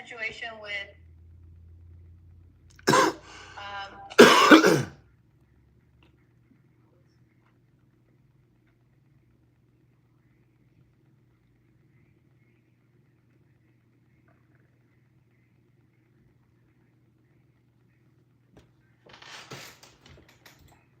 situation with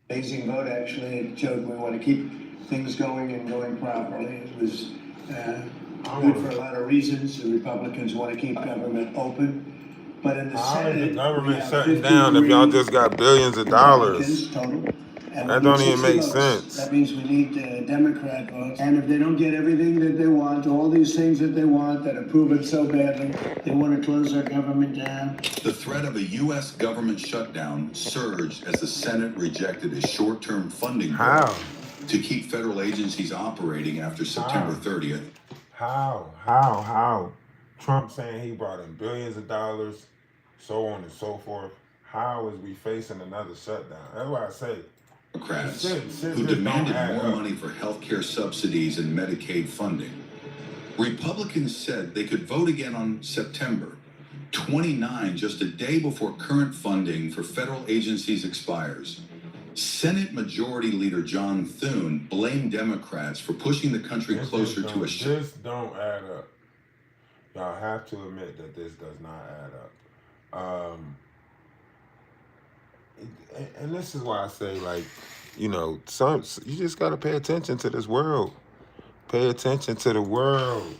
amazing vote. Actually, it showed we want to keep things going and going properly. It was good for a lot of reasons. The Republicans want to keep government open, but in the Senate, the government shutting down if y'all just got billions of dollars? Total. That don't even make sense. That means we need Democrat votes. And if they don't get everything that they want, all these things that they want that have proven so badly, they want to close our government down. The threat of a U.S. government shutdown surged as the Senate rejected a short-term funding bill to keep federal agencies operating after September 30th. How? Trump saying he brought in billions of dollars, so on and so forth. How is we facing another shutdown? That's why I say Democrats who demanded more money for health care subsidies and Medicaid funding. Republicans said they could vote again on September 29, just a day before current funding for federal agencies expires. Senate Majority Leader John Thune blamed Democrats for pushing the country closer to a shutdown. This don't add up. Y'all have to admit that this does not add up. And this is why I say, like, you know, you just got to pay attention to this world. Pay attention to the world.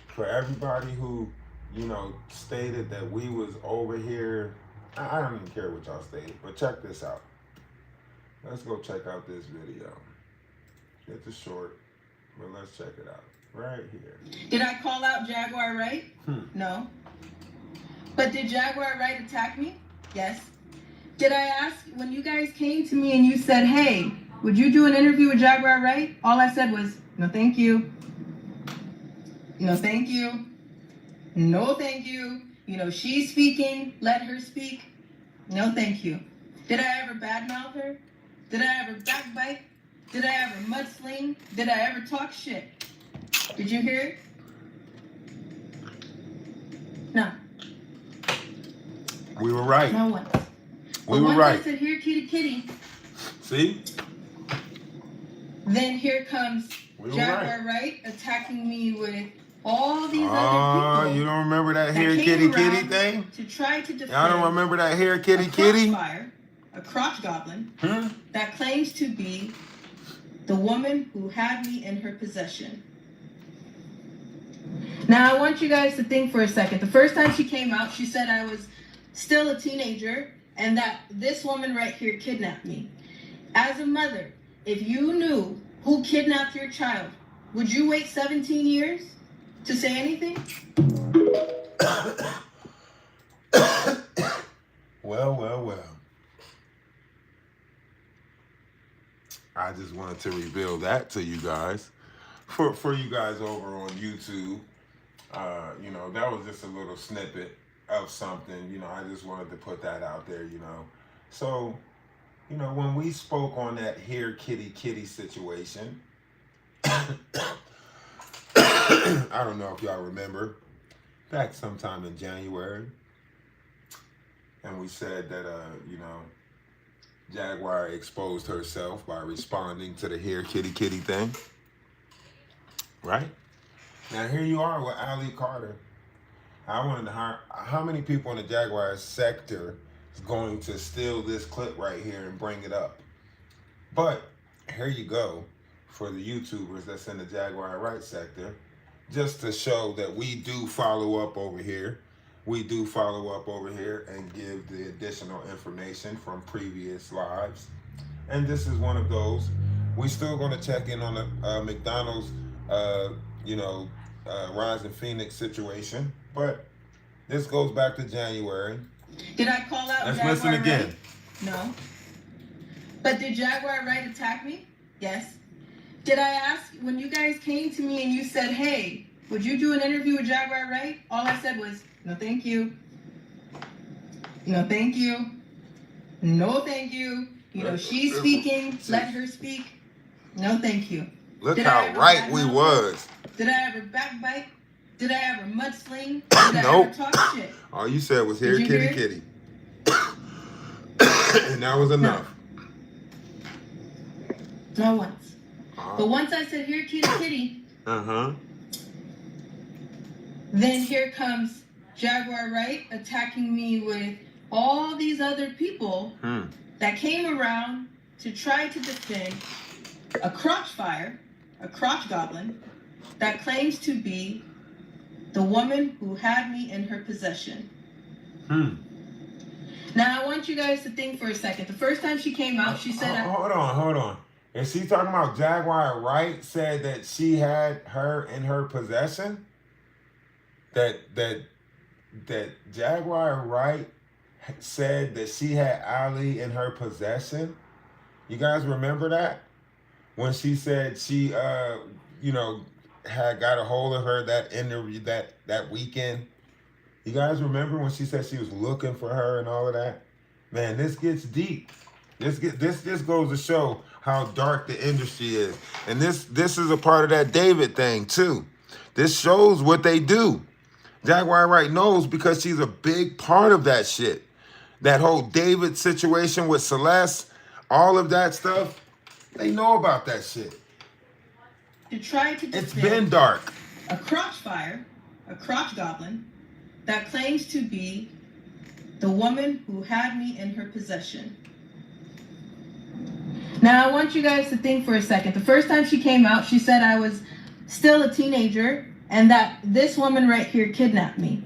For everybody who, you know, stated that we was over here, I don't even care what y'all stated, but check this out. Let's go check out this video. It's short, but let's check it out right here. Did I call out Jaguar Wright? No. But did Jaguar Wright attack me? Yes. Did I ask, when you guys came to me and you said, hey, would you do an interview with Jaguar Wright? All I said was, no, thank you. No, thank you. No, thank you. You know, she's speaking, let her speak. No, thank you. Did I ever badmouth her? Did I ever backbite? Did I ever mudsling? Did I ever talk shit? Did you hear it? No. We were right. No one. We were right. Once I said, here, kitty, kitty. See? Then here comes Jaguar Wright attacking me with all these other people. You don't remember that here, kitty, kitty thing? To try to defend. Y'all don't remember that here, kitty, kitty? A crotch goblin that claims to be the woman who had me in her possession. Now, I want you guys to think for a second. The first time she came out, she said I was still a teenager and that this woman right here kidnapped me. As a mother, if you knew who kidnapped your child, would you wait 17 years to say anything? Well. I just wanted to reveal that to you guys. For you guys over on YouTube. You know, that was just a little snippet of something. You know, I just wanted to put that out there, you know. So, you know, when we spoke on that here kitty kitty situation, I don't know if y'all remember, back sometime in January, and we said that, you know, Jaguar exposed herself by responding to the here kitty kitty thing, right? Now here you are with Ali Carter. I wanted to hire, how many people in the Jaguar sector is going to steal this clip right here and bring it up? But here you go for the YouTubers that's in the Jaguar right sector, just to show that we do follow up over here. We do follow up over here and give the additional information from previous lives. And this is one of those. We still going to check in on the McDonald's, you know, Rising Phoenix situation. But this goes back to January. Did I call out Let's Jaguar listen again. Wright? No. But did Jaguar Wright attack me? Yes. Did I ask, when you guys came to me and you said, hey, would you do an interview with Jaguar Wright? All I said was, no, thank you. No, thank you. No, thank you. You know, she's speaking. Let her speak. No, thank you. Look how right we was. Did I ever backbite? Did I ever mudsling? Did I Nope. ever talk shit? All you said was here, Did you kitty, hear it? kitty. And that was enough. Not once. But once I said here, kitty, kitty, then here comes Jaguar Wright attacking me with all these other people that came around to try to defend a crotch fire, a crotch goblin, that claims to be the woman who had me in her possession. Now I want you guys to think for a second. The first time she came out, she said, hold on. Is she talking about Jaguar Wright said that she had her in her possession? That Jaguar Wright said that she had Ali in her possession? You guys remember that? When she said she had got a hold of her that interview that weekend. You guys remember when she said she was looking for her and all of that? Man, this gets deep. This goes to show how dark the industry is. And this is a part of that David thing too. This shows what they do. Jaguar Wright knows because she's a big part of that shit. That whole David situation with Celeste, all of that stuff, they know about that shit. to try to It's defend been dark. a crotch fire, a crotch goblin, that claims to be the woman who had me in her possession. Now I want you guys to think for a second. The first time she came out, she said I was still a teenager and that this woman right here kidnapped me.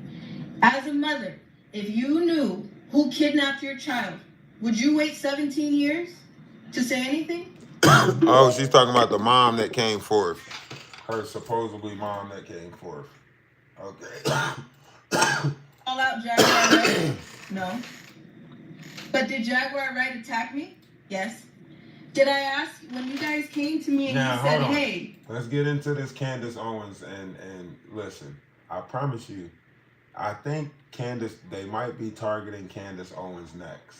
As a mother, if you knew who kidnapped your child, would you wait 17 years to say anything? Oh, she's talking about the mom that came forth. Her supposedly mom that came forth. Okay. All out Jaguar Wright? No. But did Jaguar Wright attack me? Yes. Did I ask when you guys came to me and Now, you said, hold on. hey? Let's get into this Candace Owens and listen, I promise you, I think they might be targeting Candace Owens next.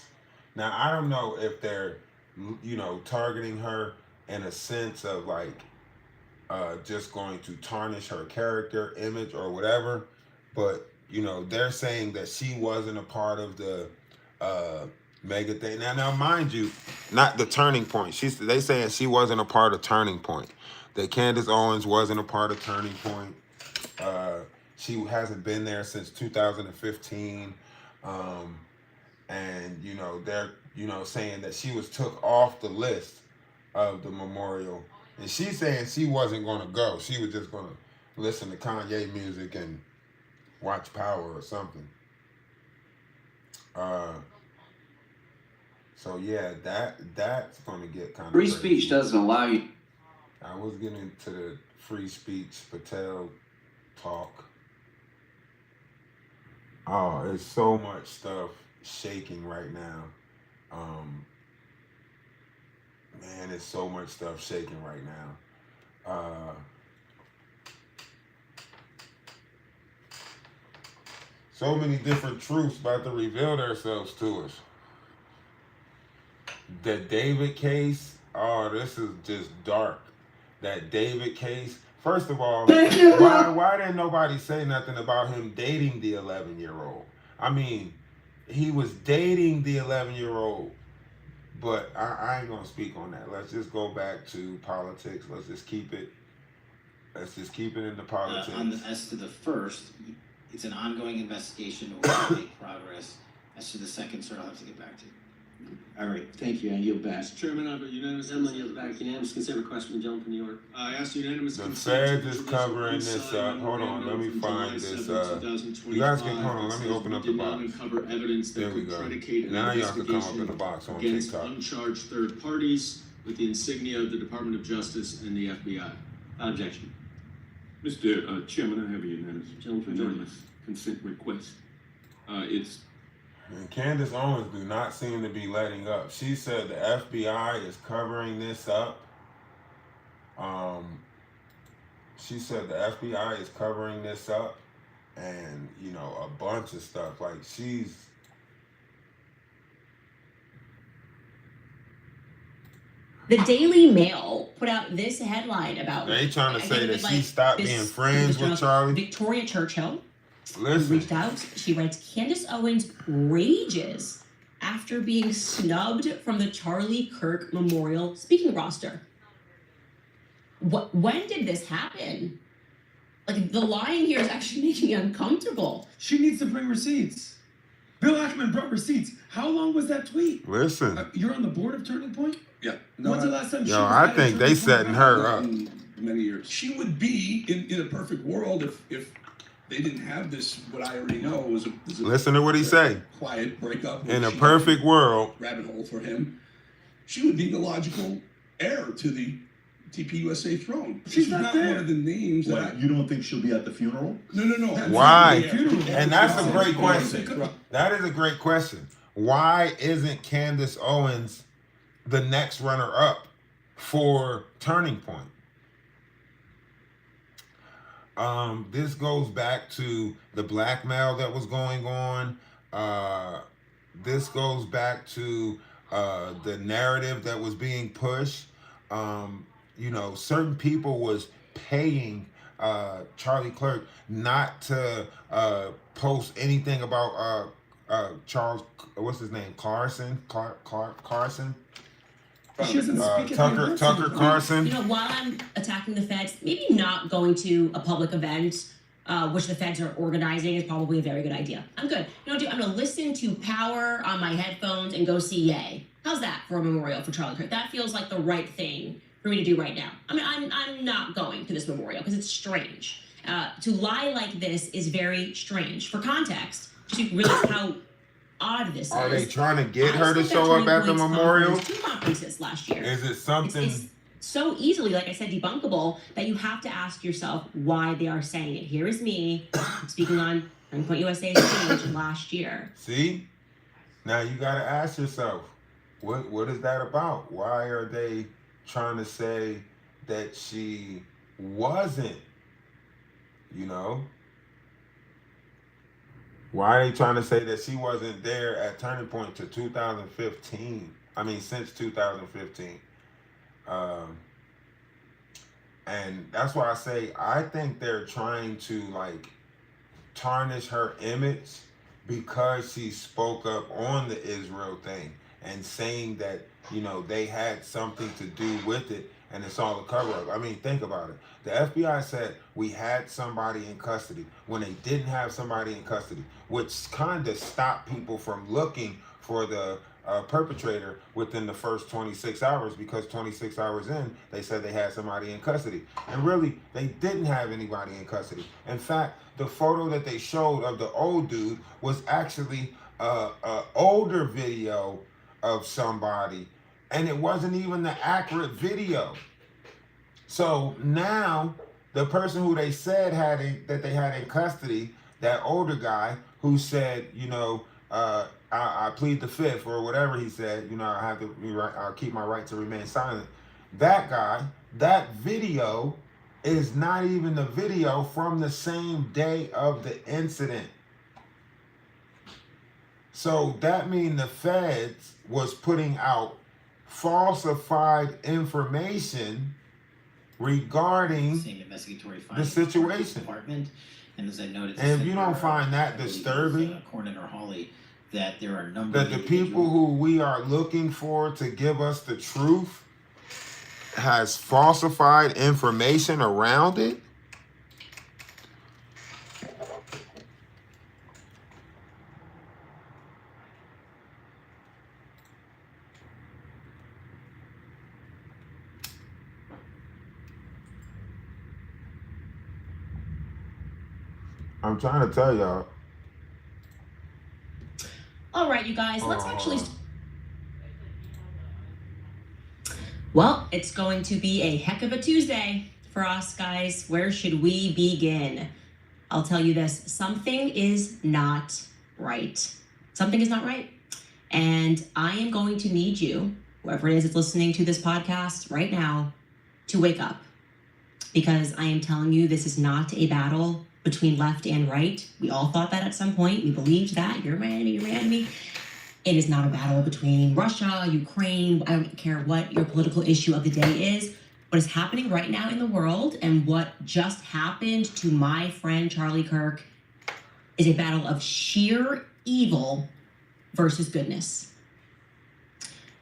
Now, I don't know if they're, targeting her in a sense of like just going to tarnish her character, image, or whatever. But, they're saying that she wasn't a part of the mega thing. Now, mind you, not the Turning Point. They saying she wasn't a part of Turning Point. That Candace Owens wasn't a part of Turning Point. She hasn't been there since 2015. And, they're, saying that she was took off the list of the memorial. And she's saying she wasn't going to go. She was just going to listen to Kanye music and watch Power or something. So yeah, that's going to get kind of free crazy. speech doesn't allow you. I was getting into the free speech Patel talk. Oh, it's so much stuff shaking right now. Man, there's so much stuff shaking right now. So many different truths about to reveal themselves to us. The David case, oh, this is just dark. That David case. First of all, why didn't nobody say nothing about him dating the 11-year-old? I mean, he was dating the 11-year-old. But I ain't gonna speak on that. Let's just go back to politics. Let's just keep it in the politics. As to the first, it's an ongoing investigation. We'll make progress. As to the second, sir, I'll have to get back to you. All right, thank you, and yield back. Mr. Chairman, I have a unanimous consent. Yield back. Unanimous consent request from the gentleman from New York. I ask unanimous The consent. Fed is covering this up. Hold on, let me find this. You guys can hold on. Let me open up the box. Uncover evidence that There we could go. predicate an Now y'all can come up in the investigation box on against TikTok. uncharged third parties with the insignia of the Department of Justice and the FBI. Objection. Mr. Chairman, I have a Gentleman from Georgia. unanimous consent request. It's And Candace Owens do not seem to be letting up. She said the FBI is covering this up. She said the FBI is covering this up, and a bunch of stuff. Like The Daily Mail put out this headline about. They trying to say that like, she stopped this being friends with Charlie. Victoria Churchill Listen, reached out. She writes, Candace Owens rages after being snubbed from the Charlie Kirk Memorial speaking roster. When did this happen? Like, the lying here is actually making me uncomfortable. She needs to bring receipts. Bill Ackman brought receipts. How long was that tweet? listen. You're on the board of Turning Point? Yeah. When's the last time she Yo, was I at a think they Turning Point setting her rally? up. Many years. She would be in a perfect world if they didn't have this. What I already know was a Listen to what he say. quiet breakup. In a She- perfect world, rabbit hole for him. She would be the logical heir to the TPUSA throne. She's not there. one of the names that. You don't think she'll be at the funeral? No. Why? Yeah. And that's a great question. That is a great question. Why isn't Candace Owens the next runner-up for Turning Point? This goes back to the blackmail that was going on. This goes back to the narrative that was being pushed. Certain people was paying Charlie Clerk not to post anything about Charles, what's his name? Carson? Carson? She doesn't speak at Tucker university. Carson. While I'm attacking the feds, maybe not going to a public event, which the feds are organizing, is probably a very good idea. I'm good. I'm gonna listen to Power on my headphones and go see Ye. How's that for a memorial for Charlie Kirk? That feels like the right thing for me to do right now. I mean, I'm not going to this memorial because it's strange. To lie like this is very strange. For context, just to realize how odd this Are is. they trying to get I her to spoke show up Turning at the Point's memorial? Two conferences last year. Is it something? It's so easily, like I said, debunkable that you have to ask yourself why they are saying it. Here is me speaking on Turning Point USA's stage last year. See? Now you got to ask yourself, what is that about? Why are they trying to say that she wasn't, Why are they trying to say that she wasn't there at Turning Point to 2015? I mean, since 2015. And that's why I say, I think they're trying to tarnish her image because she spoke up on the Israel thing and saying that, they had something to do with it and it's all a cover-up. I mean, think about it. The FBI said we had somebody in custody when they didn't have somebody in custody, which kind of stopped people from looking for the perpetrator within the first 26 hours because 26 hours in, they said they had somebody in custody. And really, they didn't have anybody in custody. In fact, the photo that they showed of the old dude was actually an older video of somebody, and it wasn't even the accurate video. So now, the person who they said that they had in custody, that older guy who said, I plead the fifth or whatever he said, I'll keep my right to remain silent. That guy, that video is not even the video from the same day of the incident. So that means the feds was putting out falsified information regarding Same investigatory the findings situation. Department. And as I noted, And if you don't find that disturbing, Cornyn or Hawley, that there are a number that of the people individuals who we are looking for to give us the truth has falsified information around it. I'm trying to tell y'all. All right, you guys, let's actually... Well, it's going to be a heck of a Tuesday for us, guys. Where should we begin? I'll tell you this, something is not right. Something is not right. And I am going to need you, whoever it is that's listening to this podcast right now, to wake up. Because I am telling you, this is not a battle between left and right. We all thought that at some point. We believed that. You're my enemy, you're my enemy. It is not a battle between Russia, Ukraine. I don't care what your political issue of the day is. What is happening right now in the world and what just happened to my friend Charlie Kirk is a battle of sheer evil versus goodness.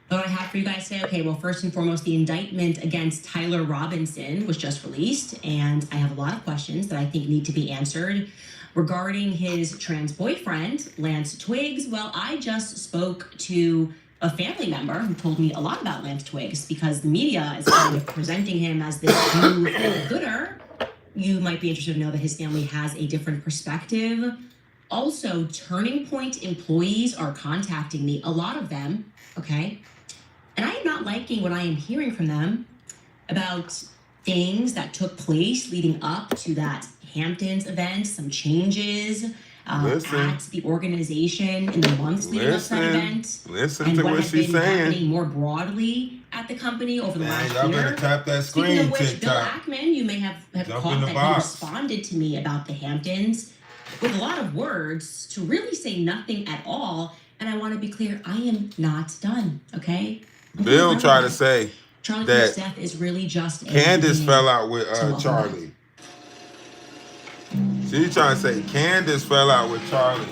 What I have for you guys today, okay, well, first and foremost, the indictment against Tyler Robinson was just released, and I have a lot of questions that I think need to be answered regarding his trans boyfriend, Lance Twiggs. Well, I just spoke to a family member who told me a lot about Lance Twiggs because the media is kind of presenting him as this new gooder. You might be interested to know that his family has a different perspective. Also, Turning Point employees are contacting me, a lot of them, okay? And I am not liking what I am hearing from them about things that took place leading up to that Hamptons event, some changes at the organization in the months leading up to that event. Listen and to what what has she's been saying. happening more broadly at the company over the last Y'all year. better tap that screen, Speaking of which, TikTok. Bill Ackman, you may have Jump in caught the that he box. responded to me about the Hamptons with a lot of words to really say nothing at all. And I want to be clear, I am not done, okay? Bill tried to say Charlie that Kirk's death is really just a Candace beginning fell out with to welcome Charlie. She's trying to say Candace fell out with Charlie.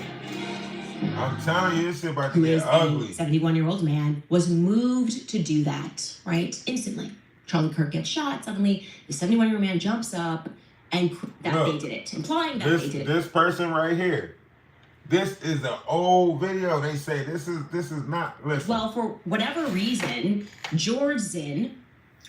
I'm telling you, this shit about to who get is ugly. a 71-year-old man, was moved to do that, right? Instantly. Charlie Kirk gets shot. Suddenly, the 71-year-old man jumps up and that Look, they did it, implying that they did it. This person right here. This is an old video. They say this is not. Listen. Well, for whatever reason, George Zinn,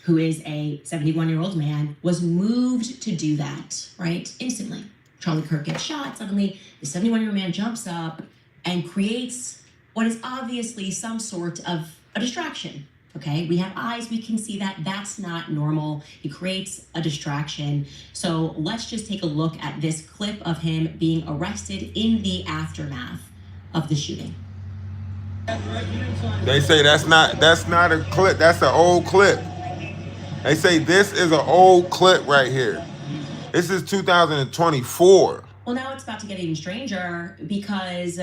who is a 71-year-old man, was moved to do that, right? Instantly. Charlie Kirk gets shot. Suddenly, the 71-year-old man jumps up and creates what is obviously some sort of a distraction, okay? We have eyes, we can see that. That's not normal. He creates a distraction. So let's just take a look at this clip of him being arrested in the aftermath of the shooting. They say that's not a clip. That's an old clip. They say this is an old clip right here. This is 2024. Well, now it's about to get even stranger because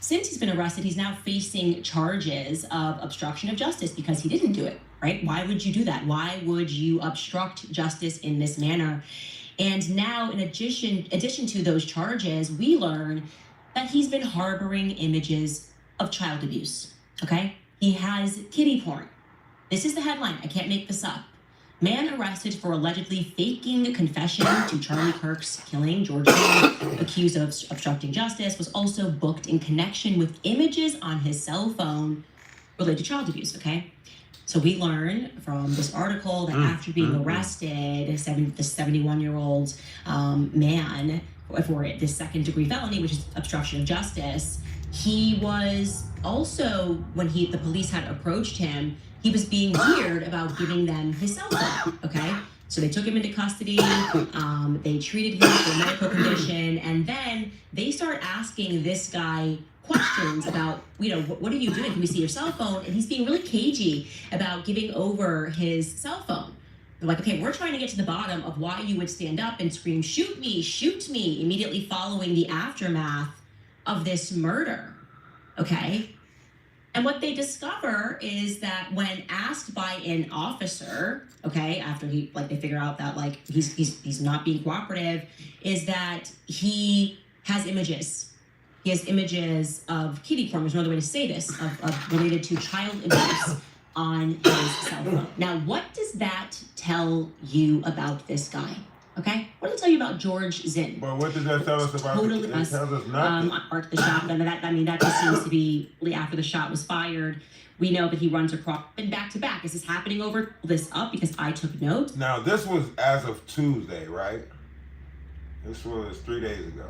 since he's been arrested, he's now facing charges of obstruction of justice because he didn't do it, right? Why would you do that? Why would you obstruct justice in this manner? And now, in addition to those charges, we learn that he's been harboring images of child abuse, okay? He has kiddie porn. This is the headline. I can't make this up. Man arrested for allegedly faking a confession to Charlie Kirk's killing. George Zinn, accused of obstructing justice, was also booked in connection with images on his cell phone related to child abuse, okay? So we learn from this article that after being arrested, the 71-year-old man for this second-degree felony, which is obstruction of justice, he was also, when the police had approached him, he was being weird about giving them his cell phone, okay? So they took him into custody, they treated him for a medical condition, and then they start asking this guy questions about, what are you doing? Can we see your cell phone? And he's being really cagey about giving over his cell phone. They're like, okay, we're trying to get to the bottom of why you would stand up and scream, shoot me, immediately following the aftermath of this murder, okay? And what they discover is that when asked by an officer, okay, after they figure out that he's not being cooperative, is that he has images. He has images of kiddie porn. There's another way to say this, of related to child abuse on his cell phone. Now, what does that tell you about this guy? Okay, what does it tell you about George Zinn? But what does that tell us about? It tells us nothing. After the shot, that just seems to be after the shot was fired. We know that he runs across and back to back. Is this happening over this up? Because I took note. Now this was as of Tuesday, right? This was 3 days ago.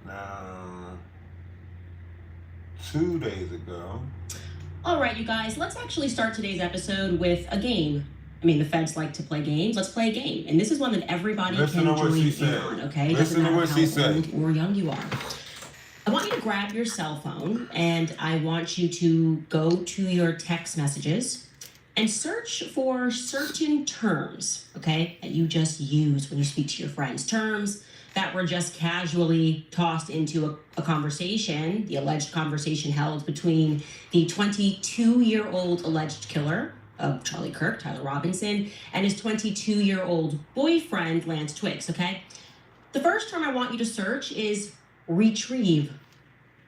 Now, 2 days ago. All right, you guys, let's actually start today's episode with a game. I mean, the feds like to play games. Let's play a game. And this is one that everybody can join in on, okay? Listen to what she said. Doesn't matter how old or young you are. I want you to grab your cell phone and I want you to go to your text messages and search for certain terms, okay, that you just use when you speak to your friends. Terms that were just casually tossed into a conversation, the alleged conversation held between the 22-year-old alleged killer of Charlie Kirk, Tyler Robinson, and his 22-year-old boyfriend, Lance Twiggs, okay? The first term I want you to search is retrieve.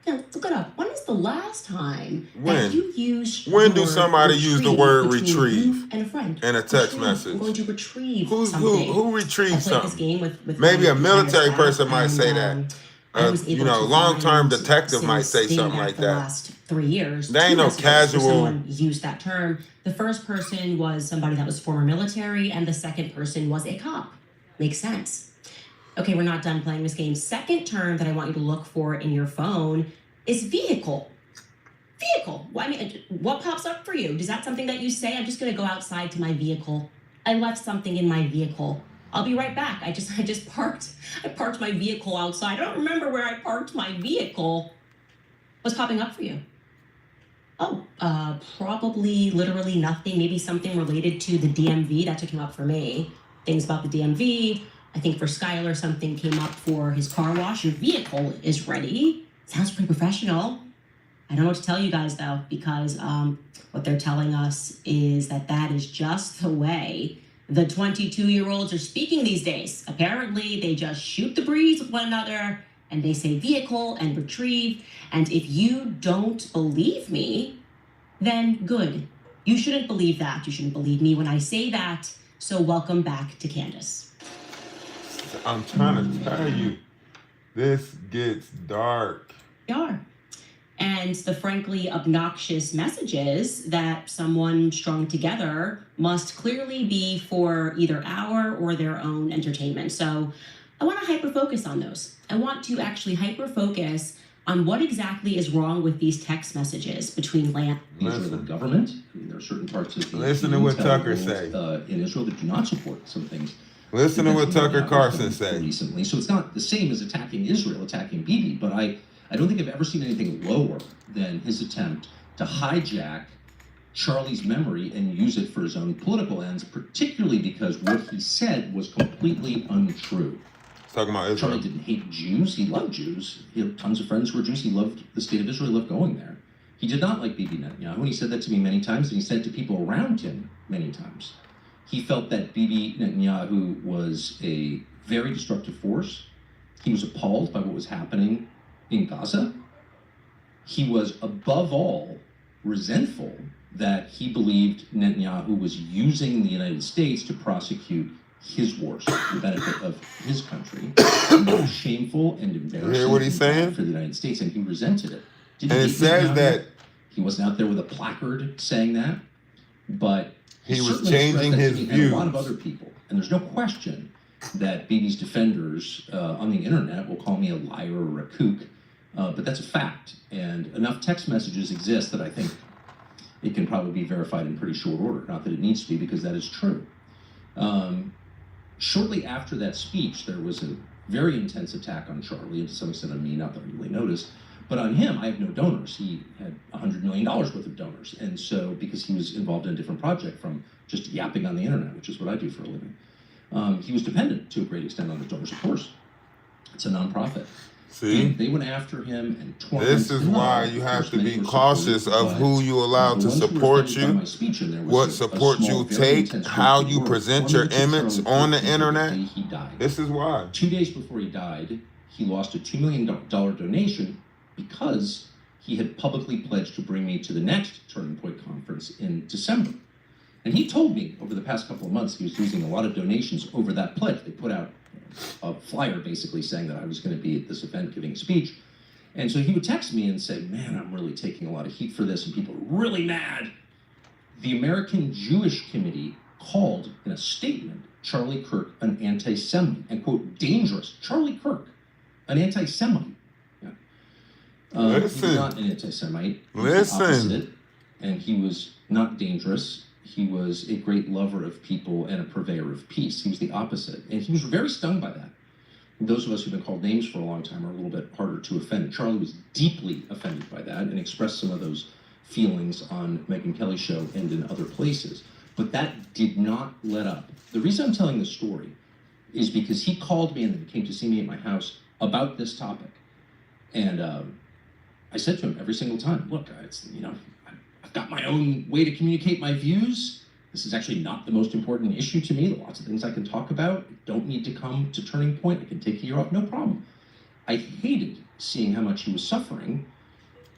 Now, look it up. When is the last time that you used When the do word somebody use the word between retrieve you and a friend? in a text Retrieve. message? I'm going to retrieve Who something. retrieves I played this something? game with Maybe my a military staff, person might and, say that. I was able to long-term find, detective might say since something dating like back the that. last 3 years, There ain't two no messages where casual- someone used that term. The first person was somebody that was former military, and the second person was a cop. Makes sense. Okay, we're not done playing this game. Second term that I want you to look for in your phone is vehicle. Vehicle. Well, I mean, what pops up for you? Is that something that you say? I'm just going to go outside to my vehicle. I left something in my vehicle. I'll be right back. I just parked. I parked my vehicle outside. I don't remember where I parked my vehicle. What's popping up for you? Oh, probably literally nothing. Maybe something related to the DMV. That's what came up for me. Things about the DMV. I think for Skylar, something came up for his car wash. Your vehicle is ready. Sounds pretty professional. I don't know what to tell you guys, though, because what they're telling us is that is just the way the 22-year-olds are speaking these days. Apparently, they just shoot the breeze with one another, and they say vehicle and retrieve. And if you don't believe me, then good. You shouldn't believe that. You shouldn't believe me when I say that. So welcome back to Candace. I'm trying to tell you, this gets dark. They are. And the frankly obnoxious messages that someone strung together must clearly be for either our or their own entertainment. So I want to hyper-focus on those. I want to actually hyper-focus on what exactly is wrong with these text messages between Lance. The Israeli government. I mean, there are certain parts of the Listen to what Tucker world, say. In Israel that do not support some things. Listen to what Tucker Carlson say. Recently, so it's not the same as attacking Israel, attacking Bibi, but I don't think I've ever seen anything lower than his attempt to hijack Charlie's memory and use it for his own political ends, particularly because what he said was completely untrue. Talking about Israel. Charlie didn't hate Jews. He loved Jews. He had tons of friends who were Jews. He loved the state of Israel. He loved going there. He did not like Bibi Netanyahu, and he said that to me many times, and he said it to people around him many times. He felt that Bibi Netanyahu was a very destructive force. He was appalled by what was happening in Gaza. He was, above all, resentful that he believed Netanyahu was using the United States to prosecute his wars for the benefit of his country. And that was shameful and embarrassing. You hear what he's saying? For the United States, and he resented it. And it says that he wasn't out there with a placard saying that, but he was certainly changing expressed that his to me views. and a lot of other people. And there's no question that Bibi's defenders on the internet will call me a liar or a kook, but that's a fact. And enough text messages exist that I think it can probably be verified in pretty short order. Not that it needs to be, because that is true. Shortly after that speech, there was a very intense attack on Charlie, and to some extent on me, not that I really noticed. But on him, I have no donors. He had $100 million worth of donors. And so, because he was involved in a different project from just yapping on the internet, which is what I do for a living, he was dependent to a great extent on his donors, of course. It's a nonprofit. See? And they went after him and tormented him. This is why you have to be cautious of who you allow to support you, what support you take, how you present your image on the internet. This is why. 2 days before he died, he lost a $2 million donation because he had publicly pledged to bring me to the next Turning Point conference in December. And he told me over the past couple of months he was losing a lot of donations over that pledge. They put out a flyer basically saying that I was going to be at this event giving a speech. And so he would text me and say, man, I'm really taking a lot of heat for this, and people are really mad. The American Jewish Committee called in a statement Charlie Kirk an anti-Semite, and quote, dangerous. Charlie Kirk, an anti-Semite. He was not an anti-Semite. He was the opposite, and he was not dangerous. He was a great lover of people and a purveyor of peace. He was the opposite, and he was very stung by that. And those of us who've been called names for a long time are a little bit harder to offend. Charlie was deeply offended by that and expressed some of those feelings on Megyn Kelly's show and in other places. But that did not let up. The reason I'm telling this story is because he called me and then came to see me at my house about this topic. And I said to him every single time, look, I've got my own way to communicate my views. This is actually not the most important issue to me. There are lots of things I can talk about. I don't need to come to Turning Point. I can take a year off, no problem. I hated seeing how much he was suffering,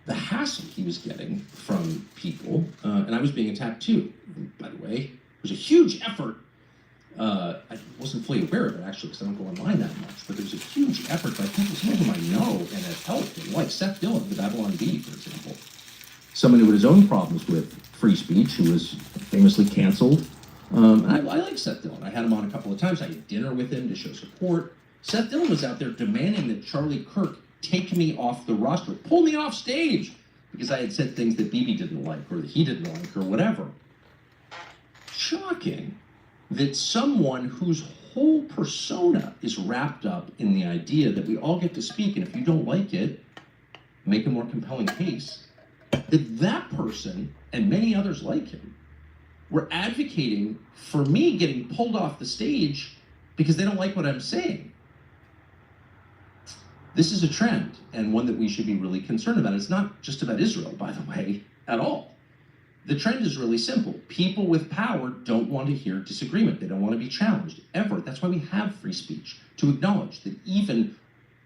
the hassle he was getting from people, and I was being attacked too. And by the way, it was a huge effort. I wasn't fully aware of it actually, because I don't go online that much, but there was a huge effort by people, some of whom I know and have helped, like Seth Dillon of the Babylon Bee, for example. Someone who had his own problems with free speech, who was famously canceled. And I like Seth Dillon. I had him on a couple of times. I had dinner with him to show support. Seth Dillon was out there demanding that Charlie Kirk take me off the roster, pull me off stage, because I had said things that Bibi didn't like, or that he didn't like, or whatever. Shocking that someone whose whole persona is wrapped up in the idea that we all get to speak, and if you don't like it, make a more compelling case, that person and many others like him were advocating for me getting pulled off the stage because they don't like what I'm saying. This is a trend, and one that we should be really concerned about. It's not just about Israel, by the way, at all. The trend is really simple. People with power don't want to hear disagreement. They don't want to be challenged, ever. That's why we have free speech, to acknowledge that even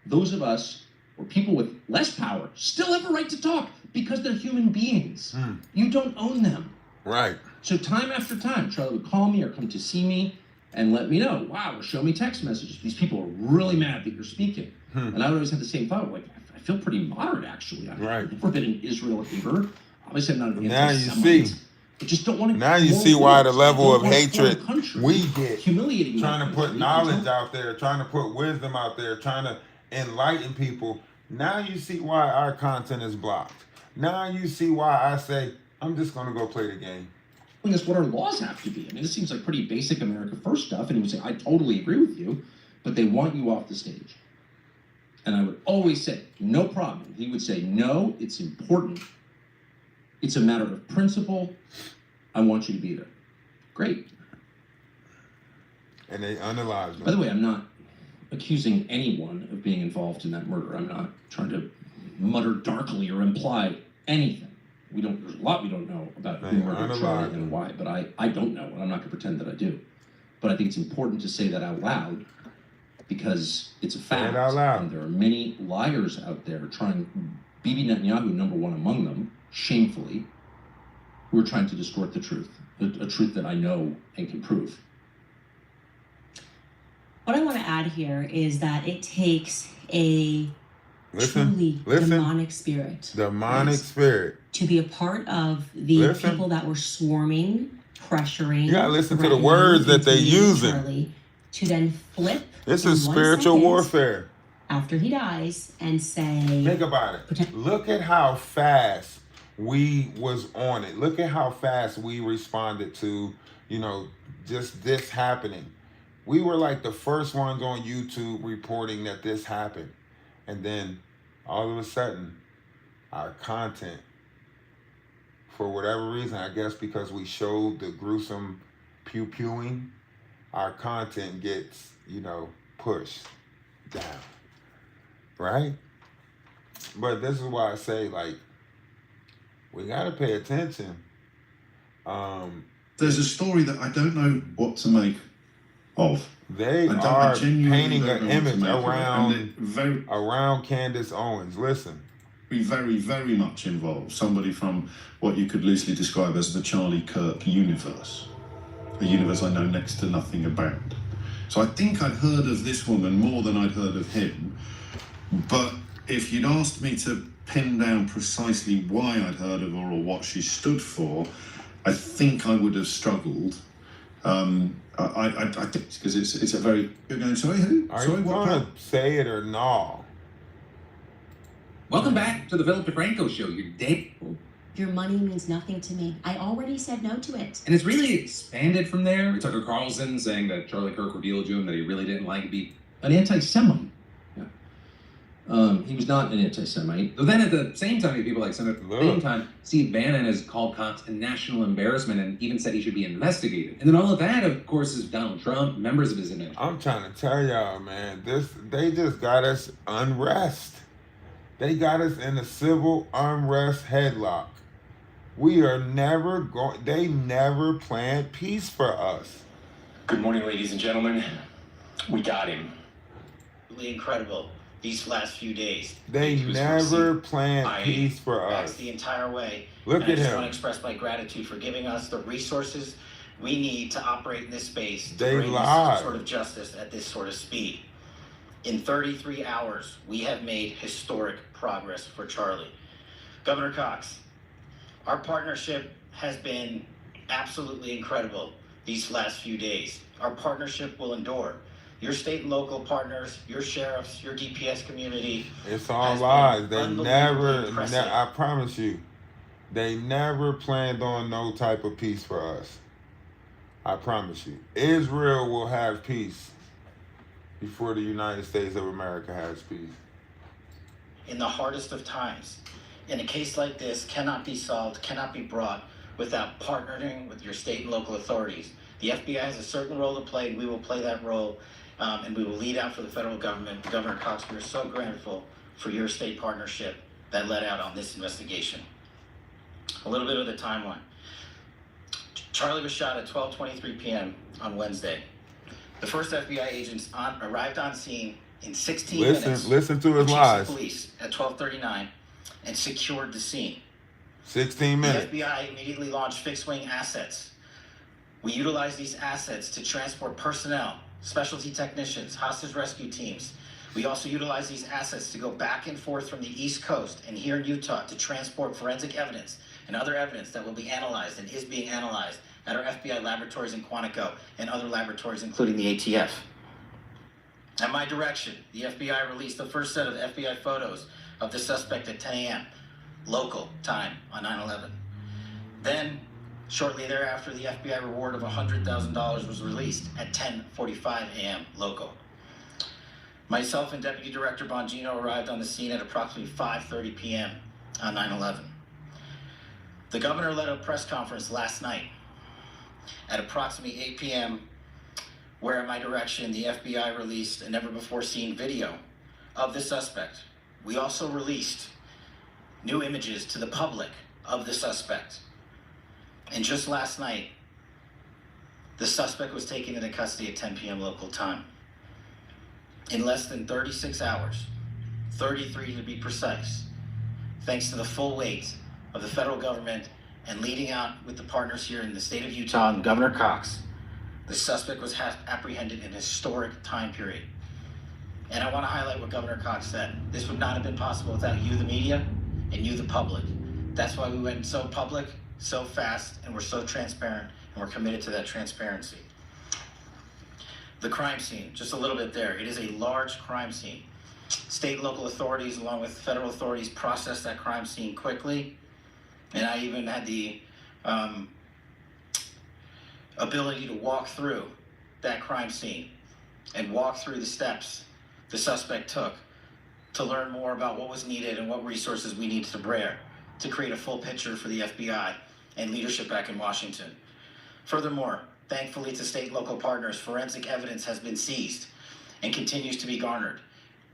those of us or people with less power still have a right to talk because they're human beings. You don't own them. Right. So time after time, Charlie would call me or come to see me and let me know, wow, or show me text messages. These people are really mad that you're speaking. And I would always have the same thought, like, I feel pretty moderate, actually. I've never been an Israel hater. Obviously, I'm not an anti-Semite. Now you see. I just don't want to. Now you see why the level of hatred we get, humiliating, trying to put knowledge out there, trying to put wisdom out there, trying to enlighten people. Now you see why our content is blocked. Now you see why I say, I'm just going to go play the game. That's what our laws have to be. I mean, this seems like pretty basic America First stuff, and he would say, I totally agree with you, but they want you off the stage. And I would always say, no problem. He would say, no, it's important. It's a matter of principle. I want you to be there. Great. And they unalive them. By the way, I'm not accusing anyone of being involved in that murder. I'm not trying to mutter darkly or imply anything. There's a lot we don't know about who murdered Charlie and why, but I don't know, and I'm not going to pretend that I do. But I think it's important to say that out loud because it's a fact. And there are many liars out there Bibi Netanyahu, number one among them, shamefully, who are trying to distort the truth, a truth that I know and can prove. What I want to add here is that it takes a truly demonic spirit. To be a part of the people that were swarming, pressuring. You gotta listen to the words that they're using. Charlie, to then flip. This is spiritual warfare. After he dies and say. Think about it. Look at how fast we was on it. Look at how fast we responded to, just this happening. We were like the first ones on YouTube reporting that this happened. And then all of a sudden, our content, for whatever reason, I guess because we showed the gruesome pew-pewing, our content gets, pushed down. Right? But this is why I say, we got to pay attention. There's a story that I don't know what to make of. They are painting an image around Candace Owens. Listen. Very, very much involved. Somebody from what you could loosely describe as the Charlie Kirk universe. A universe I know next to nothing about. So I think I'd heard of this woman more than I'd heard of him. But if you'd asked me to pin down precisely why I'd heard of her or what she stood for, I think I would have struggled. I think because it's a very. You're going, sorry, who? Are you going to say it or no? Welcome back to the Philip DeFranco Show. You're dead. Your money means nothing to me. I already said no to it. And it's really expanded from there. Tucker Carlson saying that Charlie Kirk revealed to him that he really didn't like to be an anti-Semite. Yeah. He was not an anti-Semite. But then at the same time, people like Senator, at the same Look. time, Steve Bannon has called Cox a national embarrassment and even said he should be investigated. And then all of that, of course, is Donald Trump, members of his administration. I'm trying to tell y'all, man, they just got us unrest. They got us in a civil unrest headlock. We are never going, they never planned peace for us. Good morning, ladies and gentlemen. We got him. Really incredible these last few days. They never planned peace for That's us. the entire way. Look And at I just him. want to express my gratitude for giving us the resources we need to operate in this space to They bring lied. this sort of justice at this sort of speed. In 33 hours, we have made historic progress for Charlie. Governor Cox, our partnership has been absolutely incredible these last few days. Our partnership will endure. Your state and local partners, your sheriffs, your DPS community. It's all has lies. been They unbelievably impressive. I promise you, they never planned on no type of peace for us. I promise you. Israel will have peace before the United States of America has peace. In the hardest of times. In a case like this, cannot be solved, cannot be brought without partnering with your state and local authorities. The FBI has a certain role to play, and we will play that role, and we will lead out for the federal government. Governor Cox, we are so grateful for your state partnership that led out on this investigation. A little bit of the timeline. Charlie was shot at 12:23 p.m. on Wednesday. The first FBI agents arrived on scene in 16 minutes. Listen to his the chiefs of lies. Police at 12:39 and secured the scene. 16 minutes. The FBI immediately launched fixed-wing assets. We utilized these assets to transport personnel, specialty technicians, hostage rescue teams. We also utilized these assets to go back and forth from the East Coast and here in Utah to transport forensic evidence and other evidence that will be analyzed and is being analyzed at our FBI laboratories in Quantico and other laboratories, including the ATF. At my direction, the FBI released the first set of FBI photos of the suspect at 10 a.m. local time on 9/11. Then, shortly thereafter, the FBI reward of $100,000 was released at 10:45 a.m. local. Myself and Deputy Director Bongino arrived on the scene at approximately 5:30 p.m. on 9/11. The governor led a press conference last night at approximately 8 p.m. where at my direction, the FBI released a never-before-seen video of the suspect. We also released new images to the public of the suspect. And just last night, the suspect was taken into custody at 10 p.m. local time. In less than 36 hours, 33 to be precise, thanks to the full weight of the federal government and leading out with the partners here in the state of Utah and Governor Cox, the suspect was apprehended in a historic time period. And I want to highlight what Governor Cox said. This would not have been possible without you, the media, and you, the public. That's why we went so public, so fast, and we're so transparent, and we're committed to that transparency. The crime scene, just a little bit there. It is a large crime scene. State and local authorities, along with federal authorities, processed that crime scene quickly. And I even had the ability to walk through that crime scene and walk through the steps the suspect took to learn more about what was needed and what resources we needed to bear to create a full picture for the FBI and leadership back in Washington. Furthermore, thankfully to state and local partners, forensic evidence has been seized and continues to be garnered.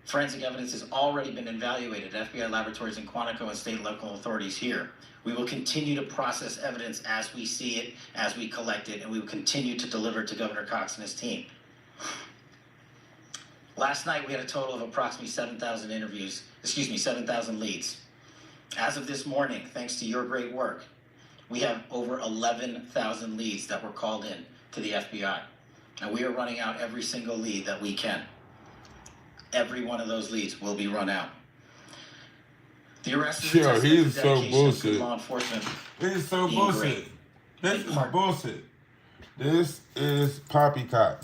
Forensic evidence has already been evaluated at FBI laboratories in Quantico and state and local authorities here. We will continue to process evidence as we see it, as we collect it, and we will continue to deliver it to Governor Cox and his team. Last night, we had a total of approximately 7,000 leads. As of this morning, thanks to your great work, we have over 11,000 leads that were called in to the FBI. And we are running out every single lead that we can. Every one of those leads will be run out. The arrest is a testament to he's so dedication of bullshit. good law enforcement. He's so being bullshit. great. This is bullshit. This is poppycock.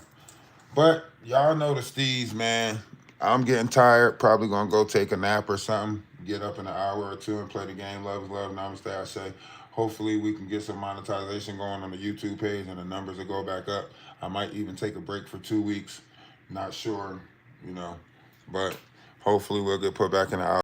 But y'all know the steez, man. I'm getting tired. Probably gonna go take a nap or something. Get up in an hour or two and play the game. Love is love. Namaste, I say. Hopefully we can get some monetization going on the YouTube page and the numbers will go back up. I might even take a break for 2 weeks. Not sure, you know. But Hopefully we'll get put back in the